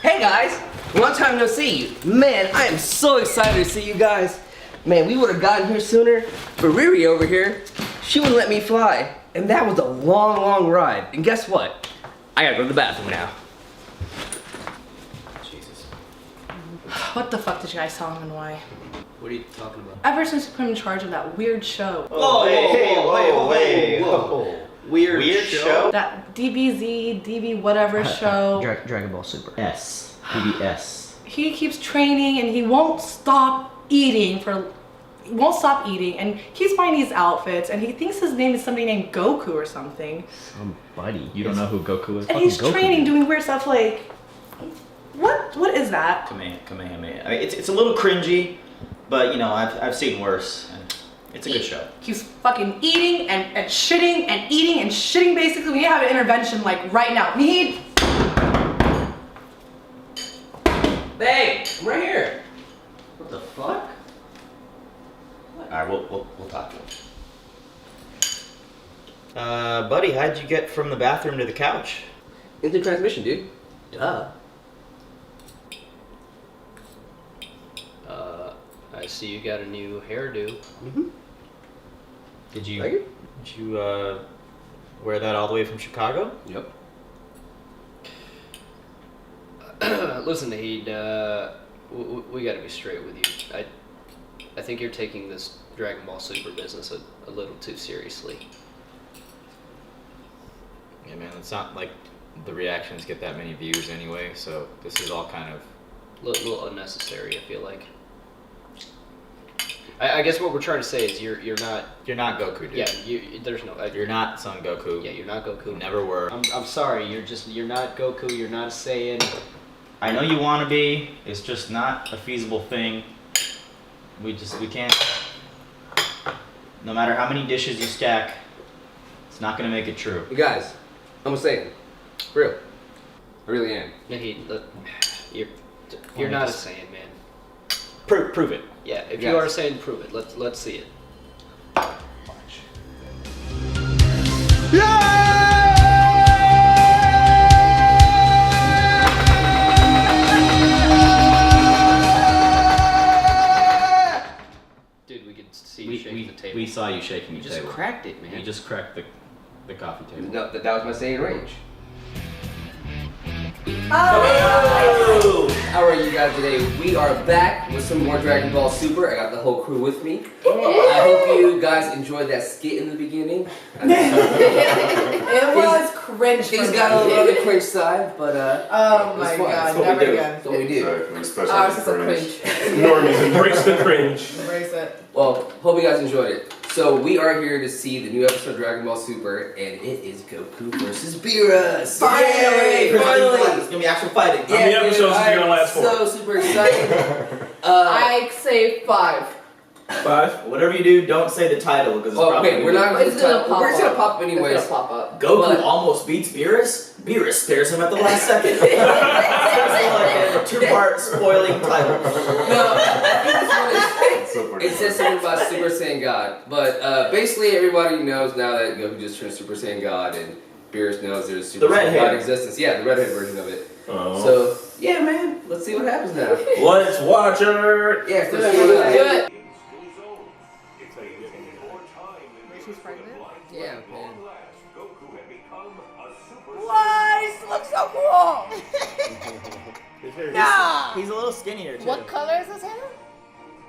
Hey guys, long time no see. Man, I am so excited to see you guys. Man, we would have gotten here sooner, but Riri over here, she wouldn't let me fly. And that was a long, long ride. And guess what? I gotta go to the bathroom now. Jesus. What the fuck did you guys tell him and why? What are you talking about? Ever since you put him in charge of that weird show. Whoa. Weird show? That DBZ, DB whatever show. Dragon Ball Super. S. PBS. He keeps training and he won't stop eating and keeps buying these outfits and he thinks his name is somebody named Goku or something. Somebody. You don't know who Goku is? And he's training, doing weird stuff like, what is that? Kamehameha. I mean, it's a little cringy, but you know, I've seen worse. And it's a good show. He's fucking eating and shitting and eating and shitting basically. We need to have an intervention like right now. We need... Hey, I'm right here. What the fuck? Alright, we'll talk to him. Buddy, how'd you get from the bathroom to the couch? Instant transmission, dude. Duh. I see you got a new hairdo. Mm-hmm. Did you Like it? wear that all the way from Chicago? Yep. Listen, Naheed, we gotta be straight with you. I think you're taking this Dragon Ball Super business a little too seriously. Yeah, man, it's not like the reactions get that many views anyway, so this is all kind of... Little unnecessary, I feel like. I guess what we're trying to say is you're not... You're not Goku, dude. Yeah, there's no... You're not Son Goku. Yeah, you're not Goku. You never were. I'm sorry, you're not Goku, you're not a Saiyan. I know you want to be. It's just not a feasible thing. We can't. No matter how many dishes you stack, it's not gonna make it true. You guys, I'm a Saiyan. For real. I really am. Naheed, look, you're not a Saiyan, man. Prove it. Yeah, if Yes. you are a Saiyan, prove it. Let's see it. Dude, we could see you shaking the table. We saw you shaking You the just table. cracked it, man. You just cracked the coffee table. No, that was my Saiyan range. Oh! How are you guys today? We are back with some more Dragon Ball Super. I got the whole crew with me. I hope you guys enjoyed that skit in the beginning. It was cringe. Things got a little on the cringe side, but Oh it was my fun. god, That's what never we do. again. That's what we do. Especially Ours is a cringe. cringe. Normies, embrace the cringe. Embrace it. Well, hope you guys enjoyed it. So we are here to see the new episode of Dragon Ball Super, and it is Goku versus Beerus. Yay! It's Finally! gonna be actual fighting. How many episodes is it gonna I'm last for? so super excited. I say 5. 5? Whatever you do, don't say the title because it's probably. Okay, we're not going It's to gonna talk. pop We're just gonna up. pop anyways. It's gonna pop up. Goku But- almost beats Beerus. Beerus spares him at the last second. It's like a 2-part spoiling title. No, I think this one is. It says something about Super Saiyan God, but basically everybody knows now that Goku just turned Super Saiyan God, and Beerus knows there's Super The Saiyan redhead. God in existence. Yeah, the redhead version of it. Oh. So yeah, man, let's see what happens now. Let's watch her. Yeah, Do let's it. see what happens. Do it. She's pregnant? Yeah, man. What? This looks so cool! Nah! He's a little skinnier too. What color is his hair?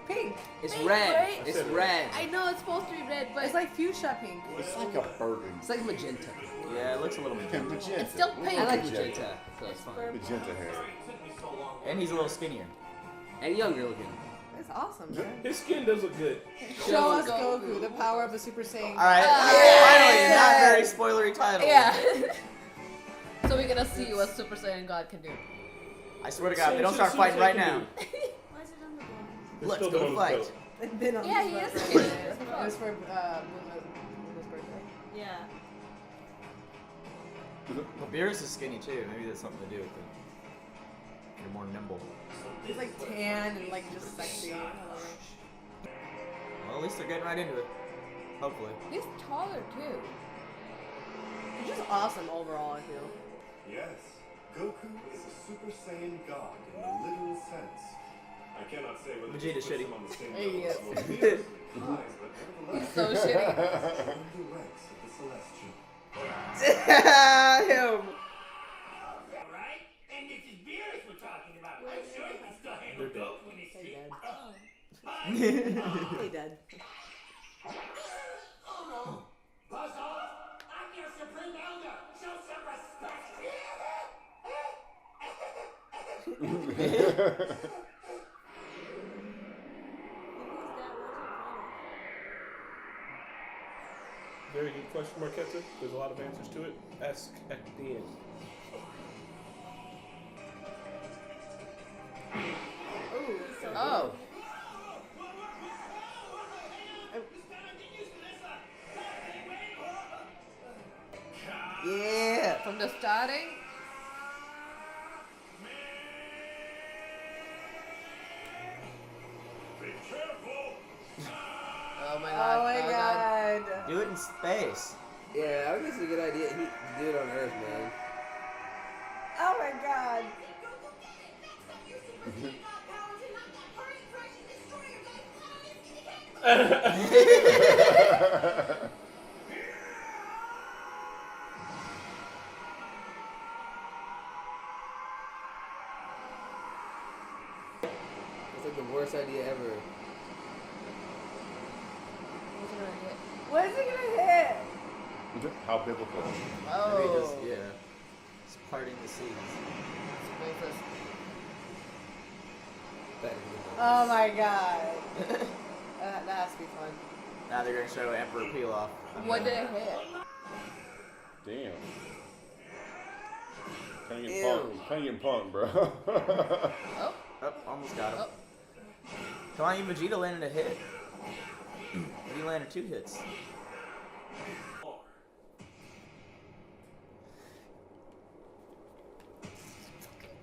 Pink. It's Pink, red. right? It's red. I know it's supposed to be red, but It's like fuchsia pink. It's like a burgundy. It's like magenta. Yeah, it looks a little Yeah, magenta. it's still pink. I like magenta, so it's fine. magenta hair. And he's a little skinnier. And younger looking. It's awesome, man. His skin does look good. Show us Goku, the power of a Super Saiyan. Alright, finally, not very spoilery title. Yeah. So we're gonna see what Super Saiyan God can do. I swear to God, they don't start fighting right now. Why is it on the bottom? Let's go fight. It's been on Yeah, his he is. birthday. It was for Luna's birthday. Yeah. Well, Beerus is skinny too. Maybe that's something to do with it. You're more nimble. He's like tan and like just sexy. I love him. Well, at least they're getting right into it. Hopefully. He's taller too. He's just awesome overall, I feel. Yes, Goku is a Super Saiyan God in the literal sense. I cannot say whether Vegeta's this puts shitty. him on the same He level is. as Lord Beerus or Kai's, but nevertheless, He's so shitty. one of the ranks of the Celestial. Him. Alright? And this is Beerus we're talking about. I'm sure he can still handle Goku in his street. Hey, Dad. Oh no! Buzz off! I'm your Supreme Elder! Show some respect! Very good question, Marquetta. There's a lot of answers to it. Ask at the end. Oh. Yeah. From the starting? Oh my god. Oh my god. Do it in space. Yeah, I think it's a good idea. He do it on Earth, man. Oh my god. It's like the worst idea ever. What is it gonna hit? How biblical. Maybe Oh. just, yeah. It's parting the seas. Oh my god. That has to be fun. Now they're gonna show Emperor Peel off. What did it hit? Damn. Kind of Ew. getting punked, bro. Oh. Oh, almost got him. Oh. Come on, you Vegeta landed a hit. He landed 2 hits.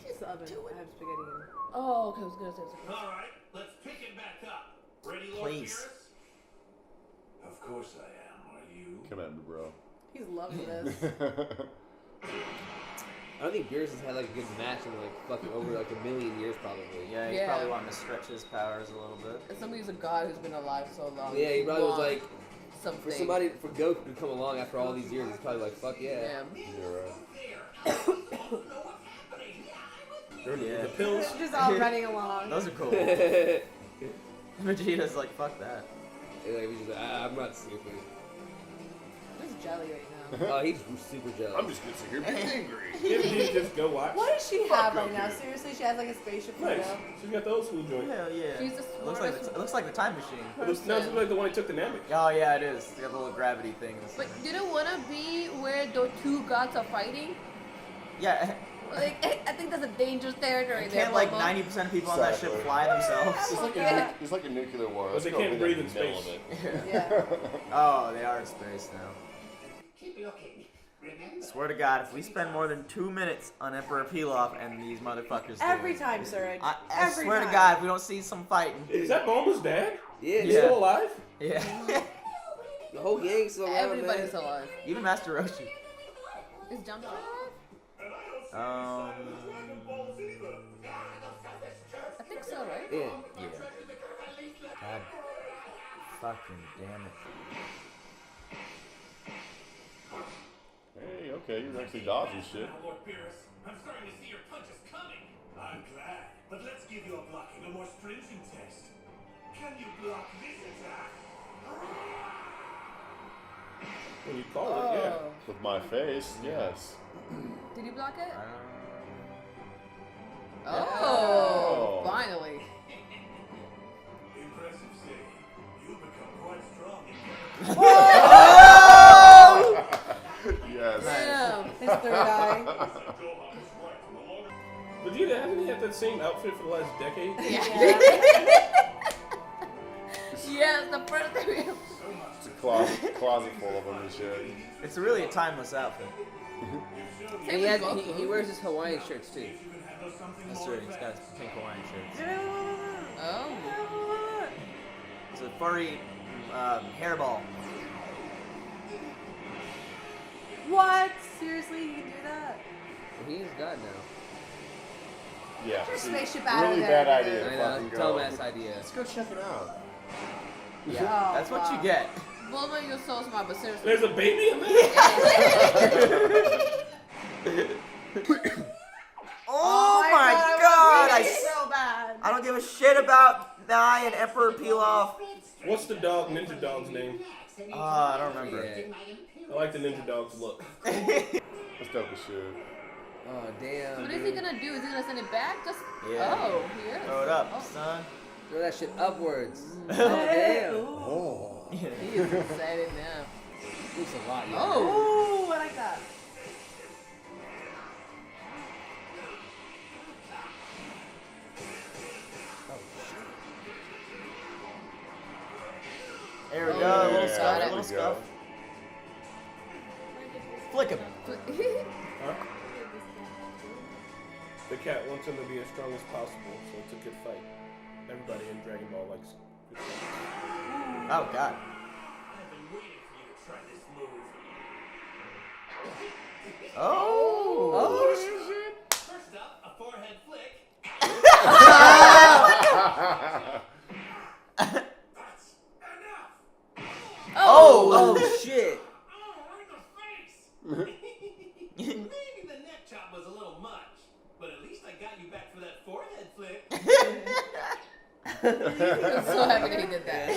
It's the oven. I have spaghetti in it. Oh, okay, I was gonna say something. Alright, let's pick it back up. Ready, Lord Please. Beerus? Of course I am. Are you? Come at me, bro. He's loving this. I don't think Beerus has had like a good match in like fucking over like a million years probably. Yeah, he's Yeah. probably wanting to stretch his powers a little bit. If somebody's a god who's been alive so long. Yeah, he probably was want like, something. for Goku to come along after all these years, he's probably like, fuck yeah. Yeah. You're right. Yeah. The pills. Just all running along. Those are cool. Like, Vegeta's like, fuck that. he's just like, I'm not stupid. Just jelly right now. Oh, he's super jealous. I'm just gonna sit here and be angry. Didn't you just go watch? What does she have right now? Seriously, she has like a spaceship for Nice. real. She's got the old school joint. Hell yeah. She's the Looks like smartest- it looks like the time machine. It looks like the one he took the Namek. Oh yeah, it is. They got the little gravity things. But didn't wanna be where the two gods are fighting? Yeah, Like, I think that's a dangerous territory there. can't like Momo. 90% of people on that ship Exactly. fly themselves? It's like a nuclear war. But Let's they go can't over breathe that in space. element. Yeah. Oh, they are in space now. Keep looking. Remember? Swear to God, if we spend more than 2 minutes on Emperor Pilaf and these motherfuckers do Every it, time, sir. I Every swear time. to God, if we don't see some fighting. Is that Bulma's dad? Yeah, He's Yeah. still alive? Yeah. the whole gang's still around, Everybody's man. alive. Even Master Roshi. Is Jump alive? Um. I think so, right? Yeah. Yeah. God fucking damn it. Hey, okay, you're actually dodging shit. Now, Lord Beerus, I'm starting to see your punches coming. I'm glad, but let's give you a blocking, a more stringent test. Can you block this attack? When you call it, yeah. Oh. With my face, yes. Did you block it? Oh. Oh, finally. Impressive, Saiyan. You become quite strong. Yes. Damn. His third eye. Vegeta, hasn't he had that same outfit for the last decade? Yes, the first thing. It's a closet full of them and shit. It's really a timeless outfit. And he wears his Hawaiian shirts too. That's true. He's got his pink Hawaiian shirts. Oh. It's a furry hairball. What? Seriously, you can do that? Well, he is God now. Yeah. Get your see, spaceship out of really there. bad idea. I to know, fucking go. dumbass idea. Let's go check it out. Yeah, that's what you get. Bulma, you're so smart, but seriously. There's a baby in there? Oh my god! So bad. I don't give a shit about Nye and Emperor Pilaf. What's the dog, Ninja Dog's name? I don't remember. Yeah. I like the Ninja Dog's look. That's dope as shit. Oh, damn. What is he gonna do? Is he gonna send it back? Just Yeah. oh, he is. Throw it up, son. Throw that shit upwards. Oh, damn. Oh. He is excited now. Looks a lot, yeah. Oh, I like that. There we Oh, go. A little yeah, scuff. there A little we scuff. go. Flick him. Huh? The cat wants him to be as strong as possible, so it's a good fight. Everybody in Dragon Ball likes good fights. Oh god. I've been waiting for you to try this move. Oh. First up, a forehead flick. That's enough. Oh, shit. Oh, right in the face. Maybe the neck chop was a little much, but at least I got you back for that forehead flick. I'm so happy that he did that.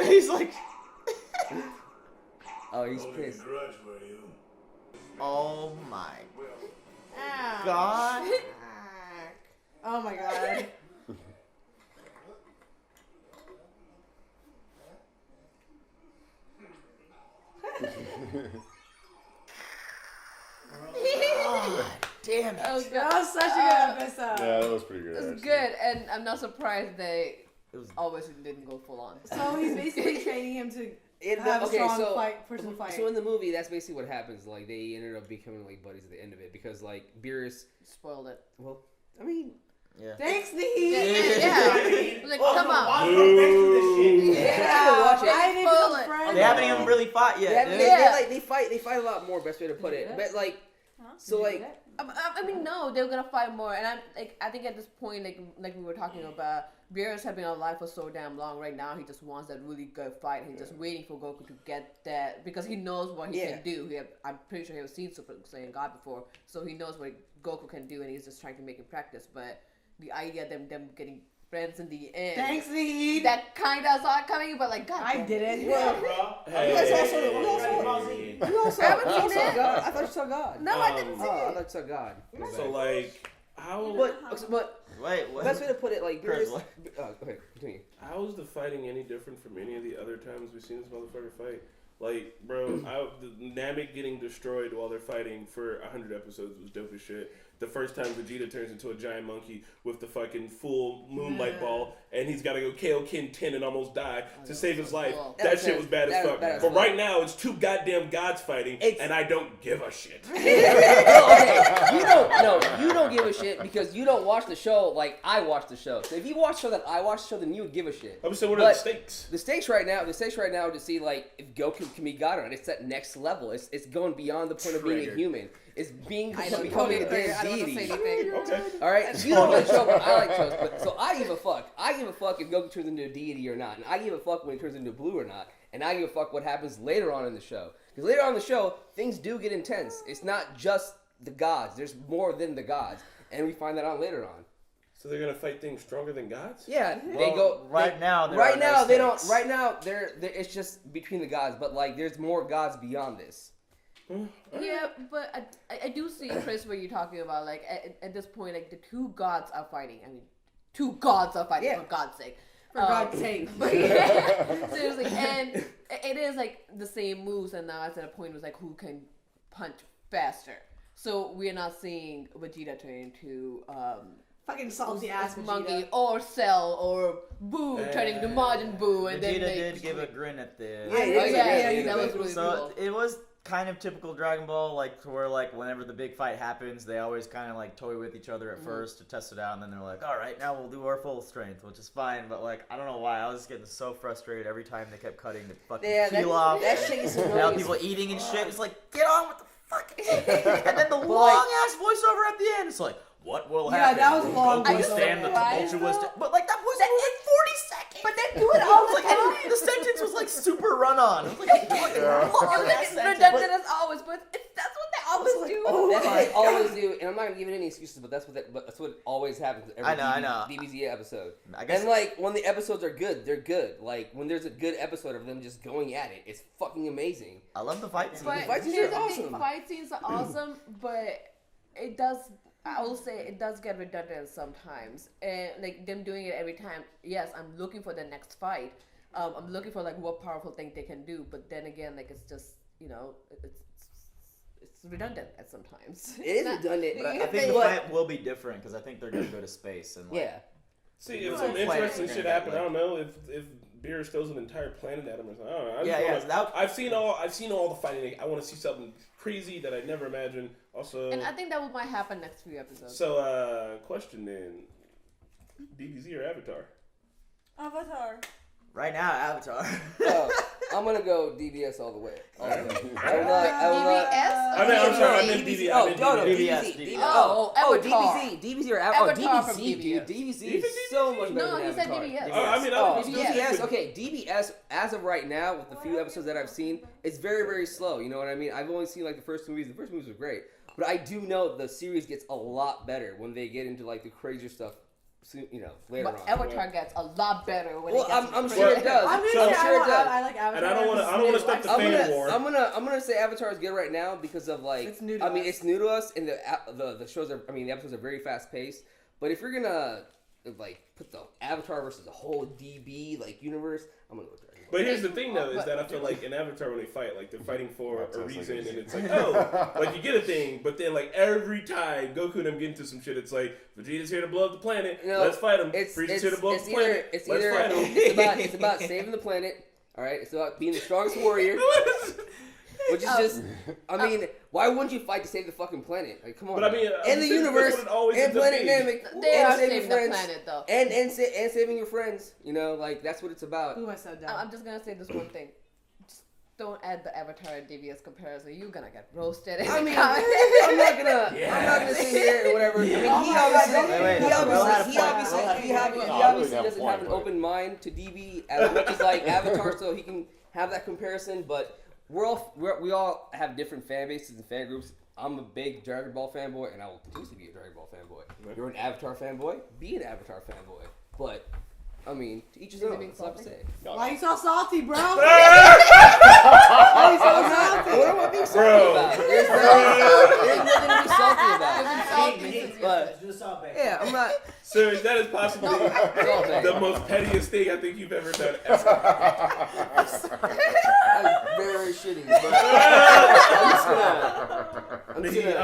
He's like. Oh, he's Holding a pissed. grudge, were you? Oh my Ow. god. Oh my god. Damn it. Oh That god. was such a good episode. Yeah, that was pretty good. It was actually. good, and I'm not surprised they It was always didn't go full on. So he's basically training him to It, have okay, a strong so, person fight. So in the movie, that's basically what happens. Like, they ended up becoming, like, buddies at the end of it. Because, like, Beerus... Spoiled it. Well, I mean... yeah. Thanks, Yeah, Steve. yeah. Like, come on. Yeah. Watch it. I didn't Spoil know it. friends. They haven't even really fought yet, They, dude. they, Yeah. like, they fight a lot more, best way to put it. Yeah. But, like... So, like... I mean, no, they're gonna fight more, and I think at this point, like we were talking about, Beerus has been alive for so damn long. Right now, he just wants that really good fight. He's just waiting for Goku to get that because he knows what he can do. I'm pretty sure he has seen Super Saiyan God before, so he knows what Goku can do, and he's just trying to make him practice. But the idea of them getting friends in the end, Thanks, Steve. that kind of saw it coming, but like, God, I did it. You guys also... haven't seen it. God. I thought you saw God. No, I didn't see Oh, I it. thought you saw God. So, like, how But Wait, what? best way to put it, like, Chris, Beerus... what? Oh, go ahead, continue. how is the fighting any different from any of the other times we've seen this motherfucker fight? Like, bro, the Namek getting destroyed while they're fighting for 100 episodes was dope as shit. The first time Vegeta turns into a giant monkey with the fucking full moonlight ball, and he's got to go KO Kin 10 and almost die to save his life. cool. That shit was bad as fuck. that was But fun. right now, it's two goddamn gods fighting, and I don't give a shit. You don't give a shit because you don't watch the show like I watch the show. So if you watch the show that I watch the show, then you would give a shit. I'm saying, what are the But stakes? The stakes right now to see like if Goku can be God or not. It's that next level. It's going beyond the point of being a human. It's becoming a I damn don't want to deity. say anything. Okay. All right, you don't like the show, but I like shows. But so I give a fuck. I give a fuck if Goku turns into a deity or not, and I give a fuck when he turns into blue or not, and I give a fuck what happens later on in the show. Because later on in the show, things do get intense. It's not just the gods. There's more than the gods, and we find that out later on. So they're gonna fight things stronger than gods? Yeah, Well, they go right now. There Right are no now they don't. stakes. Right now they're it's just between the gods, but like there's more gods beyond this. Yeah, but I do see, Chris, what you're talking about. Like, at this point, like, the two gods are fighting. I mean, two gods are fighting, for God's sake. For God's sake. But yeah, seriously. And it is, like, the same moves, and now it's at a point where it's like, who can punch faster? So we're not seeing Vegeta turn into Fucking salty ass Monkey Vegeta. or Cell or Boo turning into Majin Boo. And Vegeta then they did give a grin at the end. yeah, that was really So cool. it was kind of typical Dragon Ball, like to where like whenever the big fight happens, they always kind of like toy with each other at first to test it out, and then they're like, "All right, now we'll do our full strength," which is fine. But like, I don't know why I was just getting so frustrated every time they kept cutting the fucking peel off. that shit is Now annoying. people eating and shit. It's like, get on with the fucking and then the like- long ass voiceover at the end. It's like, what will Yeah, happen? that was long. Goku I stand the surprised, tumultuous. though? But like that was like 40 seconds. But they do it all the Like, time. and the sentence was like super run on. It was like, It was redundant as always, but that's what they always do. That's what they always do, and I'm not gonna give it any excuses, but that's what always happens with every I know. DBZ episode. I guess- And like when the episodes are good, they're good. Like when there's a good episode of them just going at it, it's fucking amazing. I love the fight scene. But fight scenes here's are the thing, awesome. fight scenes are awesome, but it does. I will say it does get redundant sometimes, and like them doing it every time. Yes, I'm looking for the next fight. I'm looking for like what powerful thing they can do, but then again, like it's just it's redundant at sometimes. It is redundant, But but I think the fight will be different because I think they're gonna go to space and like, yeah. See, if some interesting shit happen, I don't know if Beerus throws an entire planet at him or something. I don't know. I've seen all the fighting. I want to see something crazy that I never imagined. Also, And I think that might happen next few episodes. So, question then: DBZ or Avatar? Avatar. Right now, Avatar. I'm gonna go DBS all the way. DBS? I'm sorry, I meant DBS. DBS. Avatar. DBZ or Avatar from DBZ, dude. DBZ is so much better No, than he said Avatar. DBS. DBS. Okay, DBS. As of right now, with the few episodes that I've seen, it's very, very slow. You know what I mean? I've only seen like the first two movies. The first movies were great, but I do know the series gets a lot better when they get into like the crazier stuff. Later But on. Avatar gets a lot better when Well, it gets I'm sure it does. I'm sure it does. I like Avatar. And I don't want to start the fan war. I'm gonna say Avatar is good right now because of like It's new to I mean us. it's new to us and the shows are the episodes are very fast paced. But if you're gonna like put the Avatar versus the whole DB like universe, I'm gonna go with Dragon Ball. But here's the thing, though, is that I feel like in Avatar when they fight, like they're fighting for a reason, and it's like, oh, like you get a thing, but then like every time Goku and them get into some shit, it's like Vegeta's here to blow up the planet, let's fight him. Frieza's here to blow up the planet, let's fight him. It's about saving the planet. All right, it's about being the strongest warrior. Which is just, I mean, why wouldn't you fight to save the fucking planet? Like, come on. But I mean, and the universe, and Planet Namek, They and are saving saving the friends, planet, though. and saving your friends. You know, like that's what it's about. Who am I so down? I'm just gonna say this one thing. Just don't add the Avatar and DBS comparison. You're gonna get roasted. I mean, I'm not gonna sit here or whatever. I mean, he obviously doesn't have an open mind to DB as much as like Avatar, so he can have that comparison. But we all have different fan bases and fan groups. I'm a big Dragon Ball fanboy, and I will continue to be a Dragon Ball fanboy. You're an Avatar fanboy, be an Avatar fanboy. But I mean, to each his own. That's all I have to say. Why you so salty, bro? Why you so salty? What am I being salty about? There's nothing to be salty about. But yeah, I'm not. Sir, that is possibly the most pettiest thing I think you've ever done ever. That's very shitty. But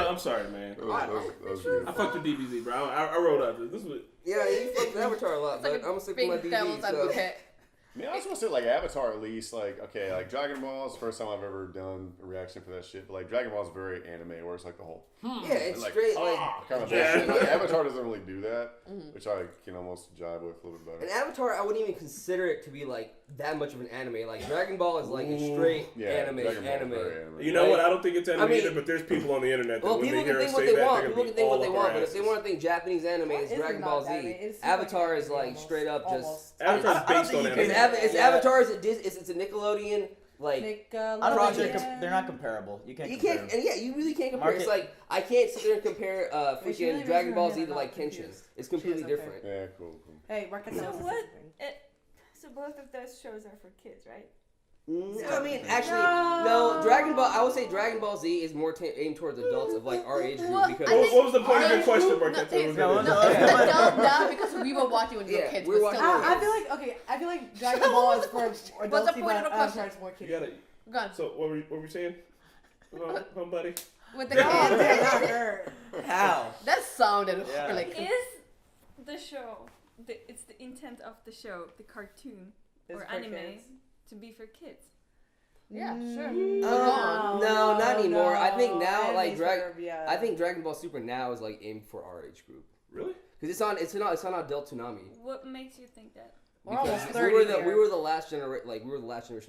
I'm sorry, man. I fucked with DBZ, bro. I wrote out this. This was. Yeah, you fucked with Avatar a lot, but I'm gonna stick with my DB. So. I mean, I just want to say, like, Avatar at least, like, okay, like, Dragon Ball is the first time I've ever done a reaction for that shit, but, like, Dragon Ball is very anime, where it's, like, the whole... Yeah, it's like, straight, kind of bullshit. Like, Avatar doesn't really do that, which I can almost jive with a little bit better. And Avatar, I wouldn't even consider it to be, like, that much of an anime. Like, Dragon Ball is, like, a straight anime. You know what? I don't think it's anime either, but there's people on the internet that when they hear us say that, people can think what they want, but if they want to think Japanese anime, it's Dragon Ball Z. Avatar is, like, straight up just... Avatar's based on anime. It's Avatar, it's a Nickelodeon, like, project. They're not comparable. You can't. And yeah, you really can't compare. It's like I can't sit there and compare freaking Dragon Ball Z to like Kenshin. It's completely different. Yeah, cool. Hey, Marcus. So what? So both of those shows are for kids, right? I mean, actually, no. Dragon Ball. I would say Dragon Ball Z is more aimed towards adults of like our age group. Because what was the point of your question, Marquette? No, because we were watching when we were kids. I feel like Dragon Ball is for adults. What's the point of the question? More kids. You got it. So what were we saying? Home buddy. With the kids. How? That sounded like. Is the show? It's the intent of the show, the cartoon or anime, to be for kids. Yeah, sure. No, not anymore. I think now, like I think Dragon Ball Super now is like aimed for our age group. Really? Because it's on Adult Toonami. What makes you think that? Because we were the last generation, like to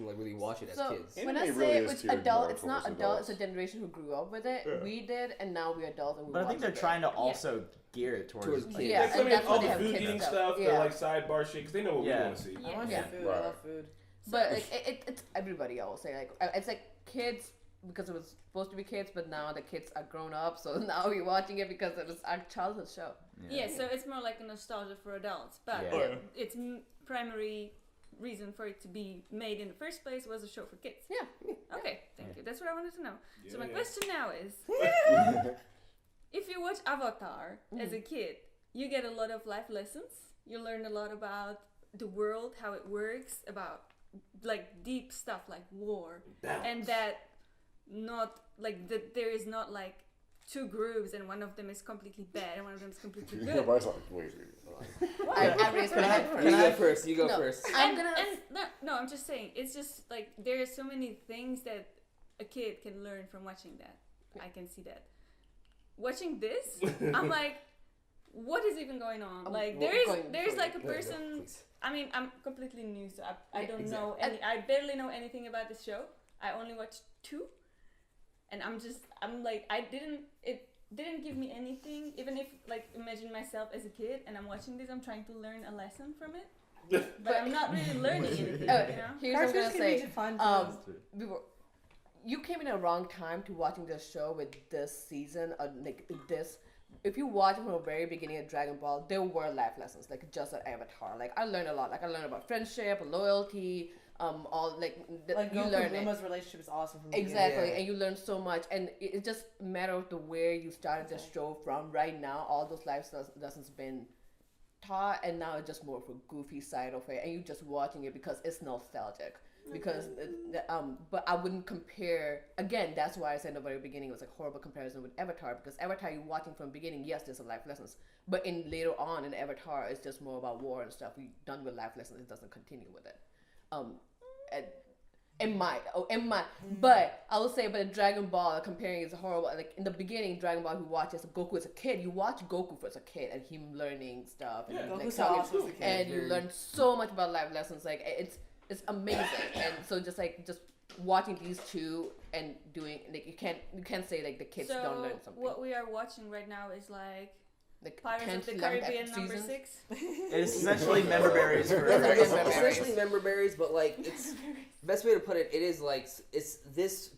like really watch it as kids. When I say it's adult, it's not adult. It's a generation who grew up with it. Yeah. We did, and now we're adults. And but I think they're trying to also gear it towards Towards like, kids. Yeah, Like, I and mean, that's all why the they have food kids eating stuff. stuff, Yeah. the like sidebar shit, because they know what we Yeah. want to see. Yeah. I want Yeah. some food. I love food. But like, it's everybody. I will say like it's like kids because it was supposed to be kids, but now the kids are grown up, so now we're watching it because it was our childhood show. Yeah, so it's more like a nostalgia for adults, but Yeah. its primary reason for it to be made in the first place was a show for kids. Yeah. Okay, thank you. That's what I wanted to know. So my Yeah. question now is, if you watch Avatar as a kid, you get a lot of life lessons. You learn a lot about the world, how it works, about like deep stuff like war, and that not like that there is not like two groups and one of them is completely bad and one of them is completely good. Everybody's like, wait. I raised my hand first. You go first. You go No. first. I'm gonna. No, I'm just saying. It's just like there are so many things that a kid can learn from watching that. I can see that. Watching this, I'm like, what is even going on? Like there's like a person. I mean, I'm completely new, so I don't know any. I barely know anything about this show. I only watched 2, and I'm like, it didn't give me anything. Even if like imagine myself as a kid and I'm watching this, I'm trying to learn a lesson from it, but I'm not really learning anything. You know? Here's what I'm gonna say. Fun You came in a wrong time to watching this show with this season. Like this, if you watch from the very beginning of Dragon Ball, there were life lessons, like just like Avatar. Like I learned a lot. Like I learned about friendship, loyalty, all like you Goku learn and Luma's relationship is awesome from the exactly, beginning. and you learn so much. And it's just a matter of the where you started this show from. Right now, all those life lessons been taught, and now it's just more of a goofy side of it, and you're just watching it because it's nostalgic. Because but I wouldn't compare again. That's why I said in the very beginning it was a horrible comparison with Avatar, because Avatar you're watching from the beginning, yes, there's a life lessons, but in later on in Avatar it's just more about war and stuff. We're done with life lessons, it doesn't continue with it. But I will say, but Dragon Ball comparing is horrible. Like in the beginning, Dragon Ball, who watches Goku as a kid, you watch Goku as a kid and him learning stuff, and like, Goku's awesome as a kid. and you learn so much about life lessons. Like it's amazing. And so just watching these two and doing like you can't say like the kids don't learn something. What we are watching right now is like The Pirates of the Caribbean number 6. It's essentially member berries for It's essentially member berries, but like it's best way to put it. It is like it's this.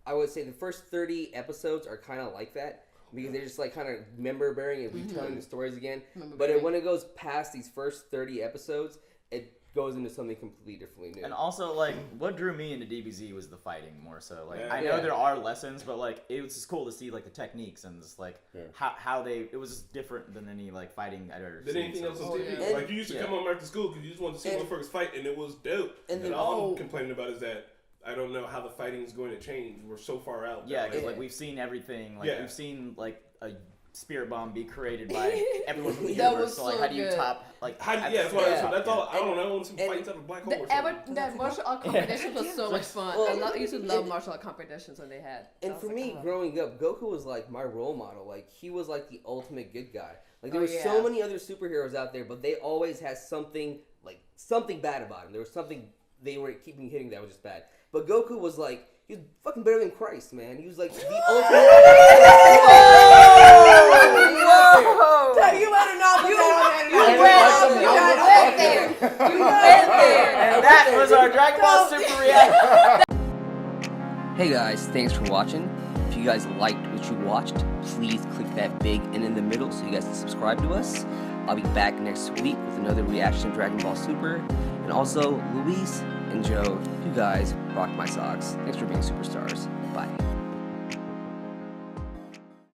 I would say the first 30 episodes are kind of like that because they're just like kind of member bearing and retelling the stories again. But when it goes past these first 30 episodes, it goes into something completely differently new. And also, like, what drew me into DBZ was the fighting more so. Like, I know Yeah. there are lessons, but like, it was just cool to see like the techniques and just like how they. It was just different than any like fighting I'd ever Than seen. anything so else on TV. Like you used to come home after school because you just wanted to see motherfuckers fight, and it was dope. And all I'm complaining about is that I don't know how the fighting is going to change. We're so far out. Yeah, because like we've seen everything. Like we've seen like a spirit bomb be created by everyone from the That universe. was So like, so how do you good. top like? That's all. I don't know. I want some fights out of black hole or something. That martial art competition was so much fun. I used to love martial art competitions when they had. And for me, growing up, Goku was like my role model. Like he was like the ultimate good guy. Like there were so many other superheroes out there, but they always had something bad about them. There was something they were keeping hitting that was just bad. But Goku was like, he was fucking better than Christ, man. He was like the ultimate. You better not put that on You went there. And that was our Dragon Ball Super reaction. Hey guys, thanks for watching. If you guys liked what you watched, please click that big N in the middle so you guys can subscribe to us. I'll be back next week with another reaction to Dragon Ball Super. And also, Luis and Joe, you guys rock my socks. Thanks for being superstars.